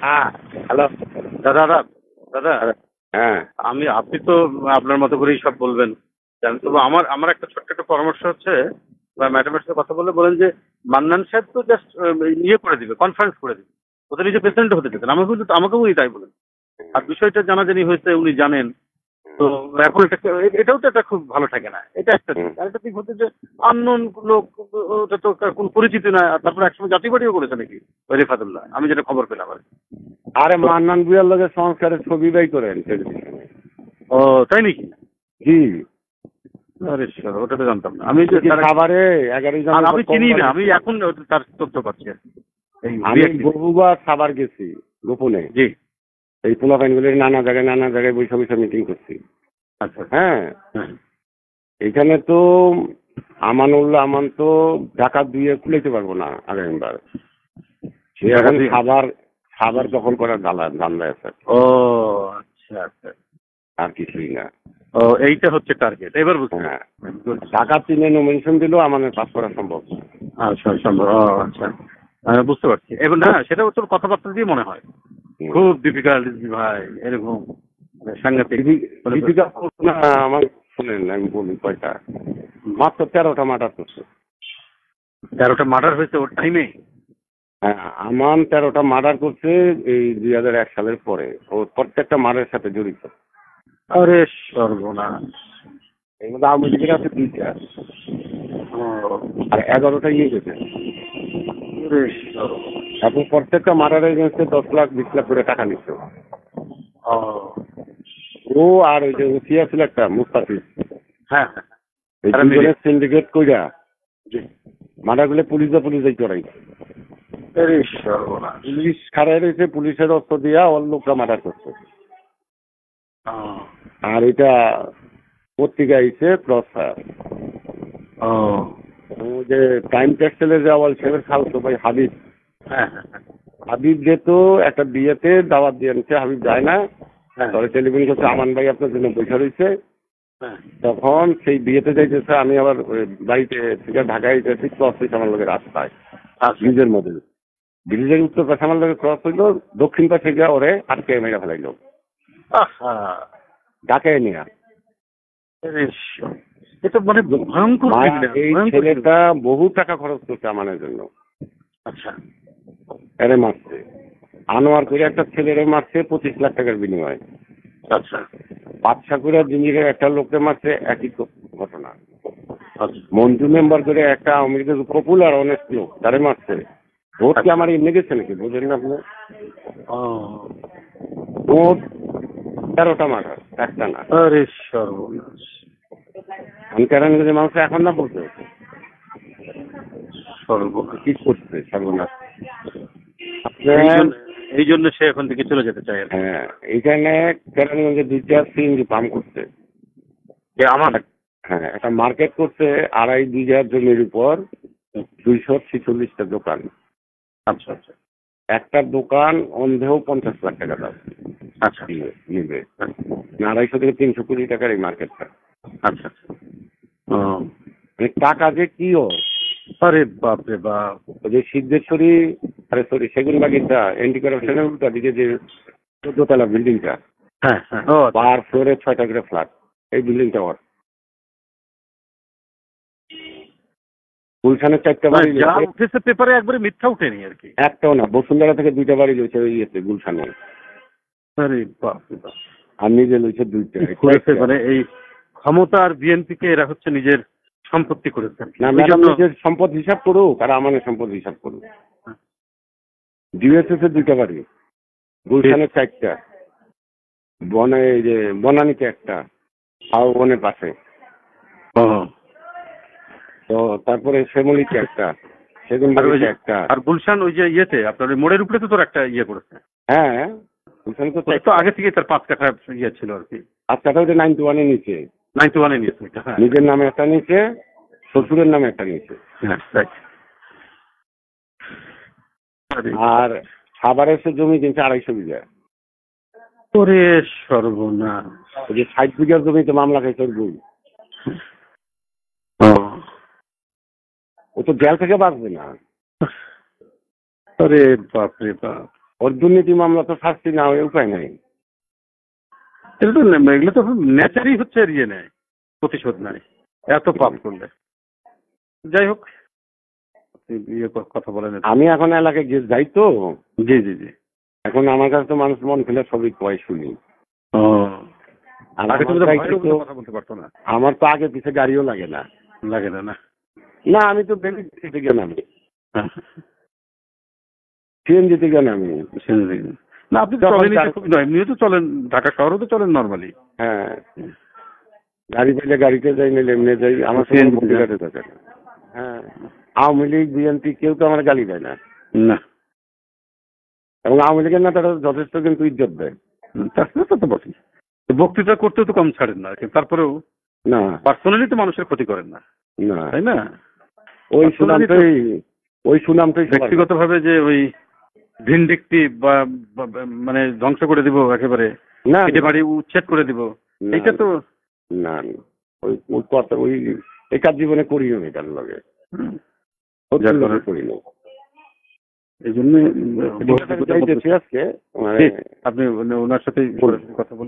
হ্যাঁ, হ্যালো। দাদা দাদা দাদা হ্যাঁ, আপনি তো আপনার মতো করেই সব বলবেন জানেন, তবু আমার আমার একটা ছোট্ট একটা পরামর্শ হচ্ছে, বা ম্যাডামের সাথে কথা বলে বলেন যে মান্নান সাহেব তো জাস্ট ইয়ে করে দিবে, কনফারেন্স করে দিবে, ওদের নিজে প্রেসিডেন্ট হতে দিতেন, আমাকেও উনি তাই বলেন। আর বিষয়টা জানাজানি হয়েছে, উনি জানেন। তো এখন এটাও তো একটা খুব ভালো থাকে না, এটা একটা দিক। আর একটা দিক হচ্ছে যে আননোন লোক, ওটা তো কোন পরিচিত না। আর তারপরে একসময় জাতীয় পার্টিও করেছে নাকি ওই রেফাতুল্লাহ, আমি যেটা খবর পেলাম আর কি। আরে তো মান্নান ভুঁইয়ার লগে সংস্কারের ছবি বাই করেন টেলিভিশনে। ও, তাই নাকি? জি, আরে স্যার, ওটা তো জানতাম না আমি, যে দেখি তার সাভারে 11 আর জনের উপর আমি চিনি না, কোম্পানি। আমি এখন তার তথ্য পাচ্ছি আর কি, এই আমি রিয়াক্টিভ। বহুবার সাভার গেছি গোপনে। জি। এই পোলাপাইনগুলির নানা জায়গায় বৈশা বৈশা মিটিং করছি। আচ্ছা। হ্যাঁ, হ্যাঁ। এখানে তো আমান তো ঢাকা দুইয়ে খুলেতে পারবো না আগামীবার। সে এখন সাভার দখল করার ধান্দায় আছে, ও আচ্ছা আচ্ছা। আর কিছুই না। ও, এইটা হচ্ছে টার্গেট, এবার বুঝতে হ্যাঁ, পারছি। ঢাকা 3-এ নমিনেশন দিলেও আমাদের পাস করা সম্ভব। আচ্ছা সম্ভব, ও আচ্ছা। বুঝতে পারছি এবার। না, সেটাও তোর কথাবার্তা দিয়ে মনে হয় হুম। খুব ডিফিকাল্ট ভাই, এরকম সাংঘাতিক দীপিকা না, আমার শুনেন আমি বলি কয়টা, মাত্র 13টা মার্ডার করছে। 13টা মার্ডার হয়েছে ওর টাইমে? হ্যাঁ, আমান 13টা মার্ডার করছে এই 2001 সালের পরে। ও প্রত্যেকটা মার্ডারের সাথে জড়িত। আরে সর্বনাশ। এর মধ্যে আওয়ামী লীগের আছে 2টা, ও, আর 11টা ইয়ে গেছে। আরে সর্বনাশ। এখন প্রত্যেকটা মার্ডারের এগেন্সে 10 লাখ 20 লাখ করে টাকা নিচ্ছে। ও, ও আর ওই যে উঠিয়া ছিল একটা মুস্তাফিজ, হ্যাঁ হ্যাঁ। এই তারা মিলে। দুজনের সিন্ডিকেট কইরা জি। মার্ডারগুলো পুলিশ চড়াই। আরে সর্বনাশ। পুলিশ খাড়াই রয়েছে, পুলিশের অস্ত্র দিয়া ওর লোকরা মার্ডার করছে। ও, আর এটা পত্রিকা আইছে ক্রস ফায়ার। ও, ও যে টাইম টেক্সটাইলের যে আওয়াল সাহেবের খালতো ভাই হাবিব, হ্যাঁ হ্যাঁ হ্যাঁ। হাবিব যেত একটা বিয়েতে দাওয়াত দিয়ে আনছে, হাবিব যায় না। হ্যাঁ তবে টেলিফোন করছে আমান ভাই আপনার জন্য বসে রয়েছে। হ্যাঁ। তখন সেই বিয়েতে যাইতেছে, আমি আবার বাড়িতে থেকে ঢাকায় যেতেছি, ক্রস হয়েছে আমার লোকের রাস্তায় আচ্ছা। ব্রিজের মধ্যে। ব্রিজের উত্তর পাশে আমার লোকের ক্রস হইলো, দক্ষিণ পাশে গিয়ে ওরে আটকে মেরে ফেলাইলো, আহা। ঢাকায় নিয়ে। আরে এটা মানে ভয়ঙ্কর criminal, এই ভয়ঙ্কর ছেলেটা criminal। বহু টাকা খরচ করছে আমানের জন্য, আচ্ছা। এরে মারছে। আনোয়ার করে একটা ছেলেরে মারছে 25 লাখ টাকার বিনিময়ে। আচ্ছা। বাদশাকুড়া জিঞ্জিরের একটা লোককে মারছে, একই ঘটনা। আচ্ছা। মঞ্জু মেম্বার করে একটা আওয়ামী লীগের পপুলার অনেস্ট লোক, তারে মারছে। ভোট কি আমার এমনি গেছে নাকি, বুঝলেন না আপনি? ও, ভোট 13টা মার্ডার, একটা না। আরে সর্বনাশ। আমি কেরানীগঞ্জের মানুষ এখন না বলতে সর্বনাশ। কি করছে সর্বনাশ। এই জন্য এই জন্য সে এখন থেকে চলে যেতে চায় আর কি। হ্যাঁ, এইখানে কেরানীগঞ্জে 2টা সিএনজি পাম্প করছে। যে আমার। হ্যাঁ, একটা মার্কেট করছে 2.5 বিঘা জমির উপর, 246টা দোকান। আচ্ছা আচ্ছা একটা দোকান অন্ধেও 50 লাখ টাকা দাম আচ্ছা নিবে। 250 থেকে 300 কোটি টাকার এই মার্কেটটা। আচ্ছা আচ্ছা। ও, মানে টাকা যে কি ওর। আরে বাপ রে বাপ। ওই যে সিদ্ধেশ্বরী, সরি সেগুন বাগিচা এন্টি কারাপশনের উল্টা দিকে যে 14তলা বিল্ডিংটা, হ্যাঁ হ্যাঁ। ও আচ্ছা। পার ফ্লোরে 6টা করে ফ্ল্যাট, এই বিল্ডিংটা ওর। গুলশানের 4টা বাড়ি যা রয়েছে, উঠেছে পেপারে একবারে মিথ্যা উঠেনি আর কি। একটাও না। বসুন্ধরা থেকে 2টা বাড়ি রয়েছে ওই ইয়েতে গুলশানে, আরে বাপ রে বাপ। আর নিজে রয়েছে 2টা। কি করেছে মানে এই ক্ষমতা আর বিএনপি কে এরা হচ্ছে নিজের সম্পত্তি করেছে আর কি। না ওই ম্যাডাম, জন্য নিজের সম্পদ হিসাব করুক আর আমাদের সম্পদ হিসাব করুক। ডিএসএস এর 2টা বাড়ি, গুলশানের 4টা, বনে এই যে বনানীতে একটা, হাও বনের পাশে। ও, তো তারপরে শ্যামলিতে একটা, সেগুন আর ওই বাড়িতে যে একটা। আর গুলশান ওই যে ইয়েতে আপনার ওই মোড়ের উপরে তো তোর একটা ইয়ে করেছে। হ্যাঁ, গুলশানে তো ওটা তো আগে থেকে তার 5 কাঠা ইয়ে ছিল আর কি। আজকাটা ওটা 91-এ নিচে, 91-এ নিয়েছে ওইটা। হ্যাঁ নিজের নামে একটা নিচে, শ্বশুরের নামে একটা নিচে। হ্যাঁ রাইট। আর খাবারের সে জমি কিনছে 250 বিঘা। ওরে সর্বনাশ। ওই যে 60 বিঘার জমিতে মামলা খাইছে ওর বই। ও, ও তো জেল থেকে বাঁচবে না। আরে বাপ রে বাপ। ওর দুর্নীতি মামলা তো শাস্তি না হয়ে উপায় নাই। এগুলো তো নেচারই হচ্ছে ইয়ে নেয়, প্রতিশোধ নেয় এত পাপ করলে। যাই হোক, কথা বলেন। আমি এখন এলাকায় যাই তো, জি জি জি। এখন আমার কাছে তো মানুষ মন খুলে সবই কয় শুনি। আর আগে তো আমার ভয়ের উপরে তো- কথা বলতে পারতো না। আমার তো আগে পিছে গাড়িও লাগে না। লাগে না? না না, আমি তো বেনিফিটে গিয়ে নামি, সিএনজিতে গিয়ে নামি। না, আপনি তো চলেন, খুবই নয়, এমনিও তো চলেন, ঢাকা শহরেও তো চলেন নর্মালি। হ্যাঁ, গাড়ি পেলে গাড়িতে যাই, নিলে এমনি যাই, আমার CNG তে প্রতিঘাতে থাকে না। হ্যাঁ, আওয়ামী লীগ বিএনপি কেউ তো আমার গালি দেয় না, না এবং আওয়ামী লীগের নেতারা যথেষ্ট কিন্তু ইজ্জত দেয়। তা তো বটেই। বক্তৃতা করতে তো কম ছাড়েন না, কিন্তু তারপরেও না পার্সোনালি তো মানুষের ক্ষতি করেন না, না, তাই না? ওই সুনামটাই ব্যক্তিগতভাবে যে ওই ভিনডিক্টিভ বা মানে ধ্বংস করে দিব একেবারে, না কেটে বাড়ি উচ্ছেদ করে দিব, এটা তো না, ওই কথা ওই এই কাজ জীবনে করিও নি, তার লগে করিনি। এই জন্য আজকে আপনি ওনার সাথে কথা বলে